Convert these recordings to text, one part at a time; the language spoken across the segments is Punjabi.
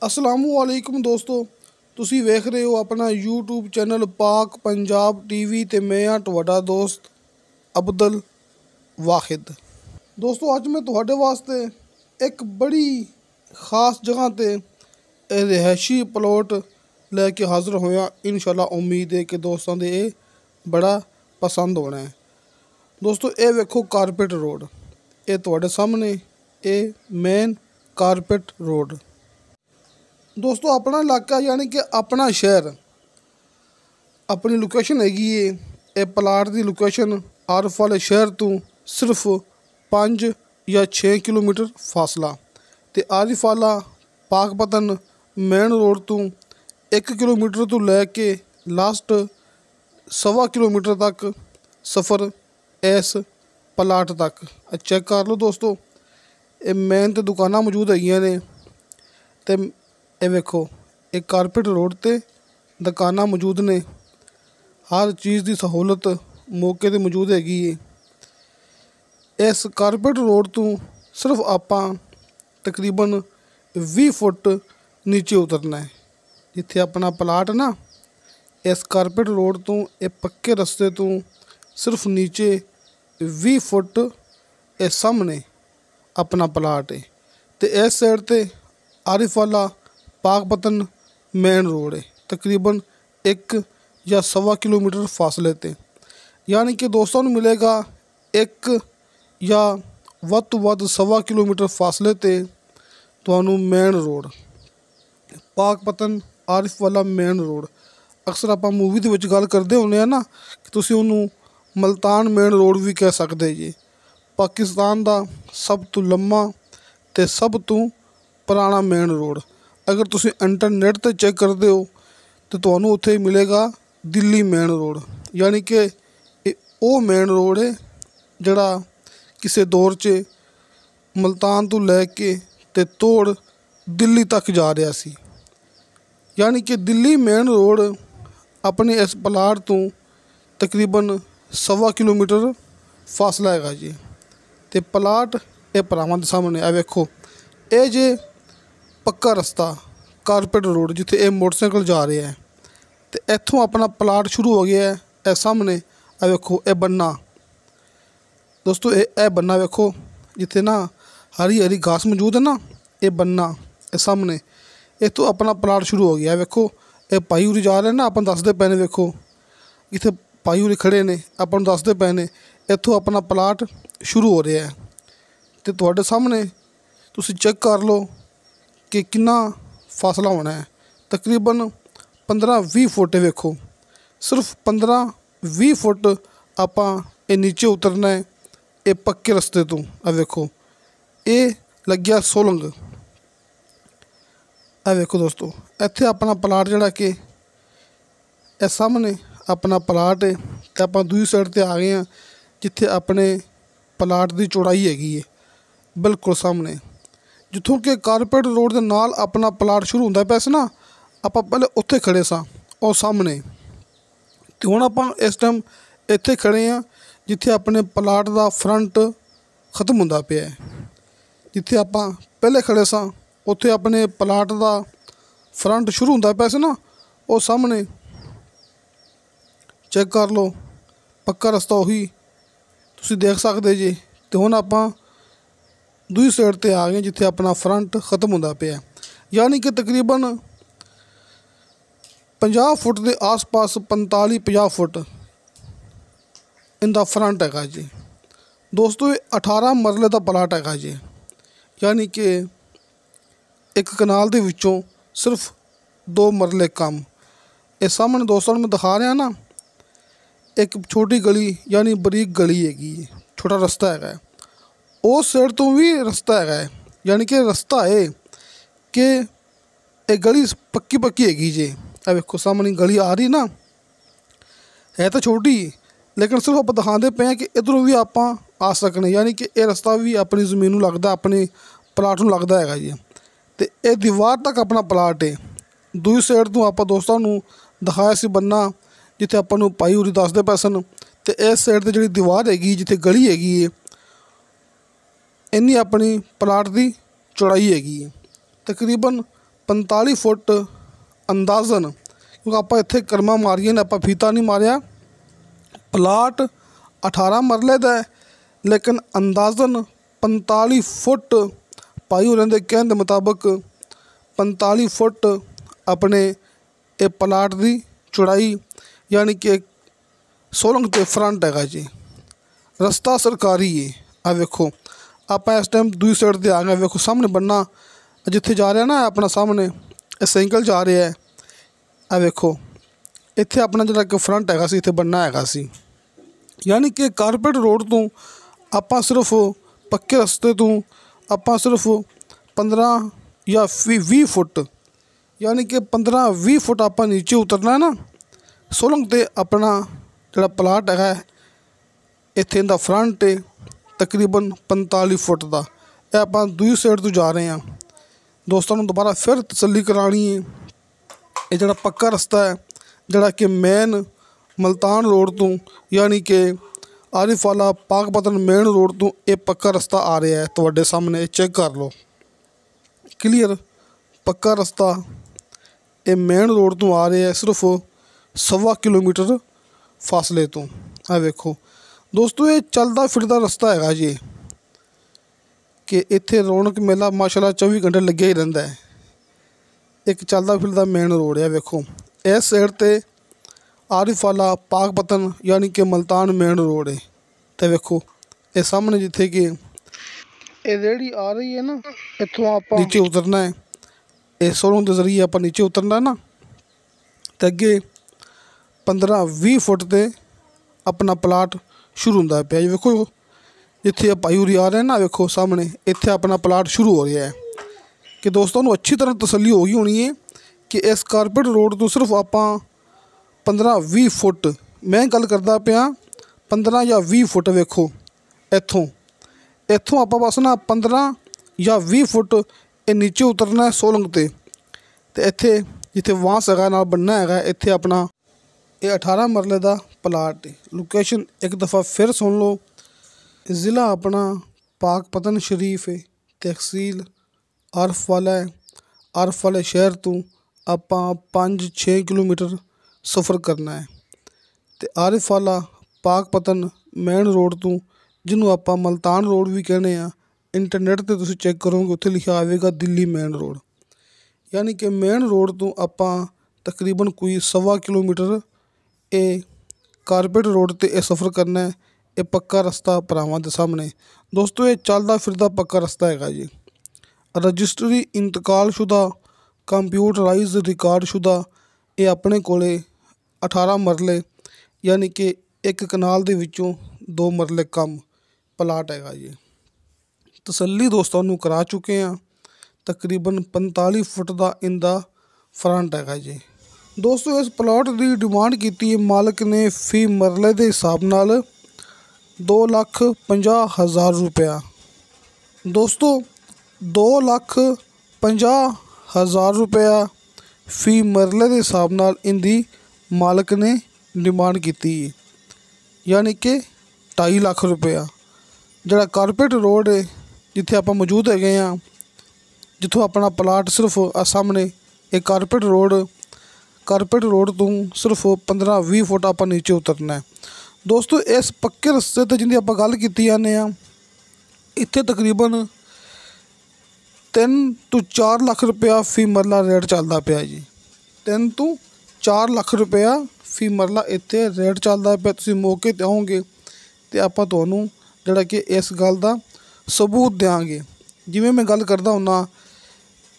असलामुअलैकुम दोस्तों, ਤੁਸੀਂ ਵੇਖ ਰਹੇ ਹੋ ਆਪਣਾ YouTube ਚੈਨਲ ਪਾਕ ਪੰਜਾਬ ਟੀਵੀ ਤੇ ਮੈਂ ਹਾਂ ਤੁਹਾਡਾ ਦੋਸਤ ਅਬਦੁਲ ਵਾਹਿਦ। ਦੋਸਤੋ, ਅੱਜ ਮੈਂ ਤੁਹਾਡੇ ਵਾਸਤੇ ਇੱਕ ਬੜੀ ख़ास ਜਗ੍ਹਾ ਤੇ ਰਿਹਾਇਸ਼ੀ ਪਲਾਟ ਲੈ ਕੇ ਹਾਜ਼ਰ ਹੋਇਆ। ਇਨਸ਼ਾਅੱਲਾ ਉਮੀਦ ਹੈ ਕਿ ਦੋਸਤਾਂ ਦੇ ਇਹ ਬੜਾ ਪਸੰਦ ਹੋਣਾ ਹੈ। ਦੋਸਤੋ, ਇਹ ਵੇਖੋ ਕਾਰਪੇਟ ਰੋਡ, ਇਹ ਤੁਹਾਡੇ ਸਾਹਮਣੇ ਇਹ ਮੇਨ ਕਾਰਪੇਟ रोड। दोस्तों, अपना इलाका यानी कि अपना शहर अपनी लोकेशन हैगी है। ये प्लाट की लोकेशन आरफ वाले शहर तो सिर्फ 5 या 6 किलोमीटर फासला ते आरिफ वाला पाकपतन मेन रोड तो 1 किलोमीटर तो लैके लास्ट 1.25 किलोमीटर तक सफ़र इस प्लाट तक चेक कर लो। दोस्तों, ये मेन तो दुकाना मौजूद हैगियां ने ते ਇਹ ਵੇਖੋ ਇਹ ਕਾਰਪੇਟ ਰੋਡ 'ਤੇ ਦੁਕਾਨਾਂ ਮੌਜੂਦ ਨੇ। ਹਰ ਚੀਜ਼ ਦੀ ਸਹੂਲਤ ਮੌਕੇ 'ਤੇ ਮੌਜੂਦ ਹੈਗੀ ਹੈ। ਇਸ ਕਾਰਪੇਟ ਰੋਡ ਤੋਂ ਸਿਰਫ ਆਪਾਂ ਤਕਰੀਬਨ 20 ਫੁੱਟ ਨੀਚੇ ਉਤਰਨਾ ਹੈ। ਜਿੱਥੇ ਆਪਣਾ ਪਲਾਟ ਨਾ, ਇਸ ਕਾਰਪੇਟ ਰੋਡ ਤੋਂ ਇਹ ਪੱਕੇ ਰਸਤੇ ਤੋਂ ਸਿਰਫ ਨੀਚੇ 20 ਫੁੱਟ ਇਹ ਸਾਹਮਣੇ ਆਪਣਾ ਪਲਾਟ ਹੈ। ਅਤੇ ਇਸ ਸਾਈਡ 'ਤੇ ਆਰਿਫ ਵਾਲਾ पाकपतन मेन रोड है, तकरीबन 1 या 1.25 किलोमीटर फासले ते। यानी कि दोस्तों को मिलेगा 1 या ਵੱਧ ਤੋਂ ਵੱਧ 1.25 किलोमीटर फासले ते ਤੁਹਾਨੂੰ मेन रोड पाकपतन आरिफ वाला मेन रोड। अक्सर ਆਪਾਂ मूवी ਦੇ ਵਿੱਚ ਗੱਲ ਕਰਦੇ ਹੁੰਦੇ ਆ ਨਾ ਕਿ ਤੁਸੀਂ ਉਹਨੂੰ ਮਲਤਾਨ ਮੇਨ ਰੋਡ ਵੀ ਕਹਿ ਸਕਦੇ ਜੀ। ਪਾਕਿਸਤਾਨ ਦਾ ਸਭ ਤੋਂ ਲੰਮਾ ਤੇ ਸਭ ਤੋਂ ਪੁਰਾਣਾ ਮੇਨ ਰੋਡ। अगर तुसी इंटरनेट ते चेक करते हो तो तुहानू उत्थे मिलेगा दिल्ली मेन रोड। यानी कि वो मेन रोड है जड़ा किसी दौर च मुल्तान तो लैके ते तोड़ दिल्ली तक जा रहा सी। यानी कि दिल्ली मेन रोड अपने इस प्लाट तो तकरीबन 1.25 किलोमीटर फासला हैगा जी। ते प्लाट ये भरावां दे सामने आ वेखो, ये जे पक्का रस्ता कारपेट रोड जिथे ये मोटरसाइकिल जा रहे हैं तो इत्थों अपना प्लाट शुरू हो गया है। ए सामने आ वेखो ये बन्ना। दोस्तों, ये बन्ना वेखो जिथे ना हरी हरी घास मौजूद है ना, ये बन्ना ये सामने इत्थों अपना प्लाट शुरू हो गया है। वेखो ये भाई उरी जा रहे हैं ना, अपन दसदे पे ने। वेखो जिथे भाई उरी खड़े ने अपन दसदे पे ने, इत्थों अपना प्लाट शुरू हो रहा है। तो तुहाडे सामने तुसी चेक कर लो कि कितना फासला होना है। तकरीबन 15-20 फुट। वेखो सिर्फ 15-20 फुट आपां ये नीचे उतरना है ये पक्के रस्ते तो। आ वेखो ये लग्या सोलंग। आ वेखो दोस्तों, इत्थे अपना प्लाट जिहड़ा कि ये सामने अपना प्लाट है ते आपां दूसरी साइड ते आ गए हैं जिथे अपने प्लाट की चौड़ाई हैगी है बिल्कुल सामने। जिथों कि कारपेट रोड के नाल अपना प्लाट शुरू होंदा पिया सी ना, आपां पहले उत्थे खड़े सां और सामने। ते हुण आपां इस टाइम इत्थे खड़े हाँ जिथे अपने प्लाट का फ्रंट खत्म होंदा पिया है। जिथे आपां पहले खड़े सां उत्थे अपने प्लाट का फ्रंट शुरू होंदा पिया सी ना, और सामने चेक कर लो पक्का रस्ता उही तुसीं देख सकदे जी। ते हुण आपां दूसरी साइड ते आ गए जिथे अपना फ्रंट खत्म होंदा पिया। यानी कि तकरीबन 50 फुट के आस पास 45-50 फुट इनका फ्रंट हैगा जी। दोस्तों, ये 18 मरले का प्लाट हैगा जी। यानी कि एक कनाल दे विचों सिर्फ 2 मरले कम। ये सामने दोस्तों मैं दिखा रहा ना, एक छोटी गली यानी बरीक गली हैगी, छोटा रस्ता हैगा। उस साइड तो भी रस्ता है। यानी कि रस्ता है कि एक गली पक्की पक्की हैगी जी। आ वेखो सामने गली आ रही ना, है तो छोटी लेकिन सिर्फ आप दिखाते पे हैं कि इधरों भी आप आ सकने। यानी कि यह रस्ता भी अपनी जमीन नूं लगदा, अपने प्लाट नूं लगदा हैगा जी। तो यह दीवार तक अपना प्लाट है। दूसरी साइड तो आप दोस्तों नूं दिखाया सी बन्ना जिथे आपां नूं भाई होरी दसदे पे सन। तो इस साइड ते जिहड़ी दीवार हैगी जिथे गली हैगी है इन्नी अपनी प्लाट की चौड़ाई हैगी है। तकरीबन 45 ਫੁੱਟ ਅੰਦਾਜ਼ਨ, ਕਿਉਂਕਿ ਆਪਾਂ ਇੱਥੇ ਕਰਮਾਂ ਮਾਰੀਆਂ ਨੇ, ਆਪਾਂ ਫੀਤਾ ਨਹੀਂ ਮਾਰਿਆ। ਪਲਾਟ 18 ਮਰਲੇ ਦਾ ਹੈ, ਲੇਕਿਨ ਅੰਦਾਜ਼ਨ 45 ਫੁੱਟ ਭਾਈ ਹੋਰਾਂ ਦੇ ਕਹਿਣ ਦੇ ਮੁਤਾਬਕ 45 ਫੁੱਟ ਆਪਣੇ ਇਹ ਪਲਾਟ ਦੀ ਚੌੜਾਈ, ਯਾਨੀ ਕਿ ਸੋਲੰਗ ਤੇ ਫਰੰਟ ਹੈਗਾ ਜੀ। ਰਸਤਾ ਸਰਕਾਰੀ ਹੈ। ਆ ਵੇਖੋ ਆਪਾਂ ਇਸ ਟਾਈਮ ਦੂਜੀ ਸਾਈਡ 'ਤੇ ਆ ਗਏ। ਵੇਖੋ ਸਾਹਮਣੇ ਬੰਨਾ ਜਿੱਥੇ ਜਾ ਰਿਹਾ ਨਾ ਆਪਣਾ, ਸਾਹਮਣੇ ਇਹ ਸਾਈਕਲ ਜਾ ਰਿਹਾ ਹੈ। ਆ ਵੇਖੋ ਇੱਥੇ ਆਪਣਾ ਜਿਹੜਾ ਕਿ ਫਰੰਟ ਹੈਗਾ ਸੀ, ਇੱਥੇ ਬੰਨਾ ਹੈਗਾ ਸੀ। ਯਾਨੀ ਕਿ ਕਾਰਪੇਟ ਰੋਡ ਤੋਂ ਆਪਾਂ ਸਿਰਫ ਪੱਕੇ ਰਸਤੇ ਤੋਂ ਆਪਾਂ ਸਿਰਫ 15 ਜਾਂ 20 ਫੁੱਟ, ਯਾਨੀ ਕਿ 15-20 ਫੁੱਟ ਆਪਾਂ ਨੀਚੇ ਉਤਰਨਾ ਨਾ। ਸੋਲੰਗ 'ਤੇ ਆਪਣਾ ਜਿਹੜਾ ਪਲਾਟ ਹੈਗਾ, ਇੱਥੇ ਇਹਦਾ ਫਰੰਟ ਹੈ ਤਕਰੀਬਨ 45 ਫੁੱਟ ਦਾ। ਇਹ ਆਪਾਂ ਦੂਜੀ ਸਾਈਡ ਤੋਂ ਜਾ ਰਹੇ ਹਾਂ। ਦੋਸਤਾਂ ਨੂੰ ਦੁਬਾਰਾ ਫਿਰ ਤਸੱਲੀ ਕਰਾਉਣੀ ਹੈ, ਇਹ ਜਿਹੜਾ ਪੱਕਾ ਰਸਤਾ ਹੈ ਜਿਹੜਾ ਕਿ ਮੇਨ ਮਲਤਾਨ ਰੋਡ ਤੋਂ, ਯਾਨੀ ਕਿ ਆਰਿਫ ਵਾਲਾ ਪਾਕਪਤਨ ਮੇਨ ਰੋਡ ਤੋਂ ਇਹ ਪੱਕਾ ਰਸਤਾ ਆ ਰਿਹਾ ਹੈ। ਤੁਹਾਡੇ ਸਾਹਮਣੇ ਚੈੱਕ ਕਰ ਲਓ, ਕਲੀਅਰ ਪੱਕਾ ਰਸਤਾ ਇਹ ਮੇਨ ਰੋਡ ਤੋਂ ਆ ਰਿਹਾ ਹੈ, ਸਿਰਫ 1.25 ਕਿਲੋਮੀਟਰ ਫਾਸਲੇ ਤੋਂ। ਆ ਵੇਖੋ ਦੋਸਤੋ ਇਹ ਚੱਲਦਾ ਫਿਰਦਾ ਰਸਤਾ ਹੈਗਾ ਜੀ, ਕਿ ਇੱਥੇ ਰੌਣਕ ਮੇਲਾ ਮਾਸ਼ਾਅੱਲਾ 24 ਘੰਟੇ ਲੱਗਿਆ ਹੀ ਰਹਿੰਦਾ ਹੈ। ਇੱਕ ਚੱਲਦਾ ਫਿਰਦਾ ਮੇਨ ਰੋਡ ਹੈ। ਵੇਖੋ ਇਸ ਸਾਈਡ 'ਤੇ ਆਰਿਫ ਵਾਲਾ ਪਾਕਪਤਨ ਯਾਨੀ ਕਿ ਮਲਤਾਨ ਮੇਨ ਰੋਡ ਹੈ। ਅਤੇ ਵੇਖੋ ਇਹ ਸਾਹਮਣੇ ਜਿੱਥੇ ਕਿ ਇਹ ਰੇਹੜੀ ਆ ਰਹੀ ਹੈ ਨਾ, ਇੱਥੋਂ ਆਪਾਂ ਨੀਚੇ ਉਤਰਨਾ ਹੈ। ਇਹ ਸੋਲੰਗ ਦੇ ਜ਼ਰੀਏ ਆਪਾਂ ਨੀਚੇ ਉਤਰਨਾ ਨਾ, ਅਤੇ ਅੱਗੇ 15-20 ਫੁੱਟ 'ਤੇ ਆਪਣਾ ਪਲਾਟ ਸ਼ੁਰੂ ਹੁੰਦਾ ਪਿਆ ਜੀ। ਵੇਖੋ ਜਿੱਥੇ ਭਾਈ ਉਰੀ ਆ ਰਹੇ ਨਾ, ਵੇਖੋ ਸਾਹਮਣੇ ਇੱਥੇ ਆਪਣਾ ਪਲਾਟ ਸ਼ੁਰੂ ਹੋ ਰਿਹਾ ਹੈ। ਕਿ ਦੋਸਤਾਂ ਨੂੰ ਅੱਛੀ ਤਰ੍ਹਾਂ ਤਸੱਲੀ ਹੋ ਗਈ ਹੋਣੀ ਹੈ ਕਿ ਇਸ ਕਾਰਪੇਟ ਰੋਡ ਤੋਂ ਸਿਰਫ ਆਪਾਂ 15-20 ਫੁੱਟ, ਮੈਂ ਗੱਲ ਕਰਦਾ ਪਿਆ 15 ਜਾਂ 20 ਫੁੱਟ। ਵੇਖੋ ਇੱਥੋਂ ਆਪਾਂ ਬਸ ਨਾ 15 ਜਾਂ 20 ਫੁੱਟ ਇਹ ਨੀਚੇ ਉਤਰਨਾ ਸੋਲੰਗ 'ਤੇ। ਅਤੇ ਇੱਥੇ ਜਿੱਥੇ ਵਾਂਸ ਹੈਗਾ ਨਾਲ ਬੰਨਾ ਹੈਗਾ, ਇੱਥੇ ਆਪਣਾ ਇਹ 18 ਮਰਲੇ ਦਾ ਪਲਾਟ ਹੈ। ਲੋਕੇਸ਼ਨ ਇੱਕ ਦਫਾ ਫਿਰ ਸੁਣ ਲਓ, ਜ਼ਿਲ੍ਹਾ ਆਪਣਾ ਪਾਕਪਤਨ ਸ਼ਰੀਫ ਹੈ, ਤਹਿਸੀਲ ਆਰਫ ਵਾਲਾ ਹੈ। ਆਰਫ ਵਾਲੇ ਸ਼ਹਿਰ ਤੋਂ ਆਪਾਂ 5-6 ਕਿਲੋਮੀਟਰ ਸਫ਼ਰ ਕਰਨਾ ਹੈ। ਅਤੇ ਆਰਿਫ ਵਾਲਾ ਪਾਕਪਤਨ ਮੇਨ ਰੋਡ ਤੋਂ, ਜਿਹਨੂੰ ਆਪਾਂ ਮਲਤਾਨ ਰੋਡ ਵੀ ਕਹਿੰਦੇ ਹਾਂ, ਇੰਟਰਨੈਟ 'ਤੇ ਤੁਸੀਂ ਚੈੱਕ ਕਰੋਗੇ ਉੱਥੇ ਲਿਖਿਆ ਆਵੇਗਾ ਦਿੱਲੀ ਮੇਨ ਰੋਡ। ਯਾਨੀ ਕਿ ਮੇਨ ਰੋਡ ਤੋਂ ਆਪਾਂ ਤਕਰੀਬਨ ਕੋਈ 1.25 ਕਿਲੋਮੀਟਰ ਇਹ ਕਾਰਪੇਟ ਰੋਡ 'ਤੇ ਇਹ ਸਫ਼ਰ ਕਰਨਾ ਹੈ। ਇਹ ਪੱਕਾ ਰਸਤਾ ਭਰਾਵਾਂ ਦੇ ਸਾਹਮਣੇ ਦੋਸਤੋ, ਇਹ ਚੱਲਦਾ ਫਿਰਦਾ ਪੱਕਾ ਰਸਤਾ ਹੈਗਾ ਜੀ। ਰਜਿਸਟਰੀ ਇੰਤਕਾਲਸ਼ੁਦਾ ਕੰਪਿਊਟਰਾਈਜ਼ ਰਿਕਾਰਡਸ਼ੁਦਾ ਇਹ ਆਪਣੇ ਕੋਲੇ 18 ਮਰਲੇ, ਯਾਨੀ ਕਿ ਇੱਕ ਕਨਾਲ ਦੇ ਵਿੱਚੋਂ 2 ਮਰਲੇ ਕਮ ਪਲਾਟ ਹੈਗਾ ਜੀ। ਤਸੱਲੀ ਦੋਸਤਾਂ ਨੂੰ ਕਰਾ ਚੁੱਕੇ ਹਾਂ। ਤਕਰੀਬਨ 45 ਫੁੱਟ ਦਾ ਇਹਦਾ ਫਰੰਟ ਹੈਗਾ ਜੀ। ਦੋਸਤੋ ਇਸ ਪਲਾਟ ਦੀ ਡਿਮਾਂਡ ਕੀਤੀ ਹੈ ਮਾਲਕ ਨੇ ਫੀ ਮਰਲੇ ਦੇ ਹਿਸਾਬ ਨਾਲ 2,50,000 ਰੁਪਇਆ। ਦੋਸਤੋ 2,50,000 ਰੁਪਇਆ ਫੀ ਮਰਲੇ ਦੇ ਹਿਸਾਬ ਨਾਲ ਇਹਦੀ ਮਾਲਕ ਨੇ ਡਿਮਾਂਡ ਕੀਤੀ ਹੈ, ਯਾਨੀ ਕਿ 2.5 ਲੱਖ ਰੁਪਇਆ। ਜਿਹੜਾ ਕਾਰਪੇਟ ਰੋਡ ਹੈ ਜਿੱਥੇ ਆਪਾਂ ਮੌਜੂਦ ਹੈਗੇ ਹਾਂ, ਜਿੱਥੋਂ ਆਪਣਾ ਪਲਾਟ ਸਿਰਫ ਸਾਹਮਣੇ ਇਹ ਕਾਰਪੇਟ ਰੋਡ ਤੋਂ ਸਿਰਫ 15-20 ਫੁੱਟ ਆਪਾਂ ਨੀਚੇ ਉਤਰਨਾ ਹੈ। ਦੋਸਤੋ ਇਸ ਪੱਕੇ ਰਸਤੇ 'ਤੇ ਜਿਹਦੀ ਆਪਾਂ ਗੱਲ ਕੀਤੀ ਜਾਂਦੇ ਹਾਂ, ਇੱਥੇ ਤਕਰੀਬਨ 3 ਤੋਂ 4 ਲੱਖ ਰੁਪਇਆ ਫੀ ਮਰਲਾ ਰੇਟ ਚੱਲਦਾ ਪਿਆ ਜੀ। 3 ਤੋਂ 4 ਲੱਖ ਰੁਪਇਆ ਫੀ ਮਰਲਾ ਇੱਥੇ ਰੇਟ ਚੱਲਦਾ ਪਿਆ। ਤੁਸੀਂ ਮੌਕੇ 'ਤੇ ਆਓਗੇ ਅਤੇ ਆਪਾਂ ਤੁਹਾਨੂੰ ਜਿਹੜਾ ਕਿ ਇਸ ਗੱਲ ਦਾ ਸਬੂਤ ਦਿਆਂਗੇ। ਜਿਵੇਂ ਮੈਂ ਗੱਲ ਕਰਦਾ ਹੁੰਦਾ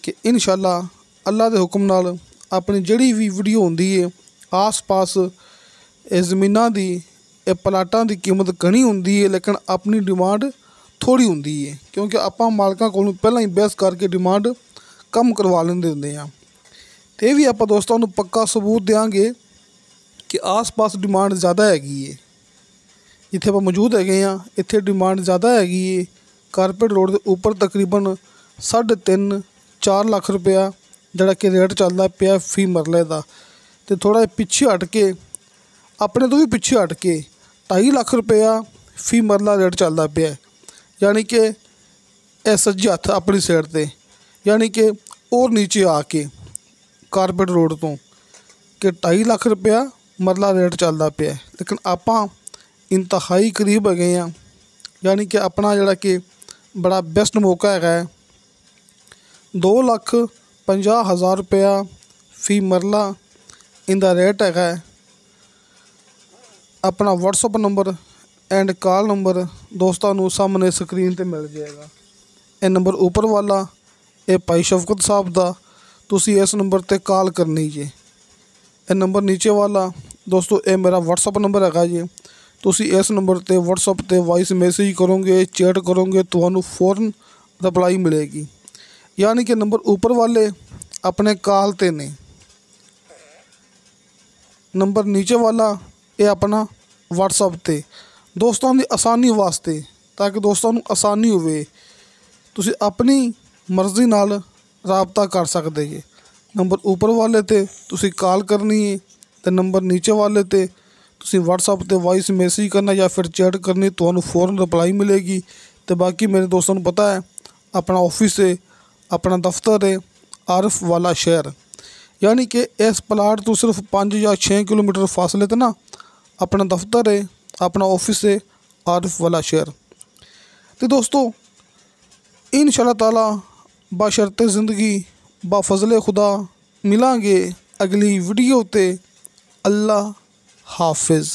ਕਿ ਇਨਸ਼ਾਅੱਲਾ ਅੱਲਾ ਦੇ ਹੁਕਮ ਨਾਲ ਆਪਣੀ ਜਿਹੜੀ ਵੀ ਵੀਡੀਓ ਹੁੰਦੀ ਹੈ, ਆਸ ਪਾਸ ਇਹ ਜ਼ਮੀਨਾਂ ਦੀ, ਇਹ ਪਲਾਟਾਂ ਦੀ ਕੀਮਤ ਘਣੀ ਹੁੰਦੀ ਹੈ, ਲੇਕਿਨ ਆਪਣੀ ਡਿਮਾਂਡ ਥੋੜ੍ਹੀ ਹੁੰਦੀ ਹੈ, ਕਿਉਂਕਿ ਆਪਾਂ ਮਾਲਕਾਂ ਕੋਲੋਂ ਪਹਿਲਾਂ ਹੀ ਬਹਿਸ ਕਰਕੇ ਡਿਮਾਂਡ ਕਮ ਕਰਵਾ ਲੈਂਦੇ ਹੁੰਦੇ ਹਾਂ। ਅਤੇ ਇਹ ਵੀ ਆਪਾਂ ਦੋਸਤਾਂ ਨੂੰ ਪੱਕਾ ਸਬੂਤ ਦਿਆਂਗੇ ਕਿ ਆਸ ਪਾਸ ਡਿਮਾਂਡ ਜ਼ਿਆਦਾ ਹੈਗੀ ਹੈ। ਜਿੱਥੇ ਆਪਾਂ ਮੌਜੂਦ ਹੈਗੇ ਹਾਂ ਇੱਥੇ ਡਿਮਾਂਡ ਜ਼ਿਆਦਾ ਹੈਗੀ ਹੈ। ਕਾਰਪੇਟ ਰੋਡ ਦੇ ਉੱਪਰ ਤਕਰੀਬਨ 3.5-4 ਲੱਖ ਰੁਪਇਆ ਜਿਹੜਾ ਕਿ ਰੇਟ ਚੱਲਦਾ ਪਿਆ ਫੀ ਮਰਲੇ ਦਾ। ਅਤੇ ਥੋੜ੍ਹਾ ਜਿਹਾ ਪਿੱਛੇ ਹਟ ਕੇ, ਆਪਣੇ ਤੋਂ ਵੀ ਪਿੱਛੇ ਹਟ ਕੇ 2.5 ਲੱਖ ਰੁਪਇਆ ਫੀ ਮਰਲਾ ਰੇਟ ਚੱਲਦਾ ਪਿਆ, ਯਾਨੀ ਕਿ ਇਹ ਸੱਜੇ ਹੱਥ ਆਪਣੀ ਸਾਈਡ 'ਤੇ, ਯਾਨੀ ਕਿ और नीचे आके कारपेट रोड तो कि 2.5 ਲੱਖ रुपया मरला रेट चलता पिया, लेकिन आपां इंतहाई करीब है हैं, यानी कि अपना जड़ा कि बड़ा बेस्ट मौका है। 2,50,000 रुपया फी मरला इंदा रेट है। अपना WhatsApp number and call number दोस्तों नू सामने स्क्रीन ते मिल जाएगा। ये नंबर ऊपर वाला ये भाई शफकत साहब दा, तुसी इस नंबर ते कॉल करनी जे। ये नंबर नीचे वाला दोस्तों ये मेरा WhatsApp नंबर है जी। तुसी इस नंबर ते WhatsApp ते वॉइस मैसेज करोगे, चैट करोगे, तो फ़ौरन रिप्लाई मिलेगी। यानी कि नंबर ऊपर वाले अपने कॉल ते ने, नंबर नीचे वाला ये अपना WhatsApp ते। दोस्तों की आसानी वास्ते, ताकि दोस्तों नू आसानी होवे, तुसी अपनी मर्ज़ी नाल राबता कर सकते जे। नंबर ऊपर वाले ते तुसी कॉल करनी है, तो नंबर नीचे वाले ते तुसी WhatsApp ते वॉइस मैसेज करना या फिर चैट करनी, तो फ़ौरन रिप्लाई मिलेगी। तो बाकी मेरे दोस्तों को पता है अपना ऑफिस है, अपना दफ्तर है आरिफ वाला शहर, यानी कि इस प्लाट तो सिर्फ 5 या 6 किलोमीटर फासले ते ना अपना दफ्तर है, अपना ऑफिस है आरिफ वाला शहर। तो दोस्तों इंशाअल्लाह ताला बशर्ते ज़िंदगी बाफजले खुदा मिलांगे अगली वीडियो ते। अल्लाह हाफिज़।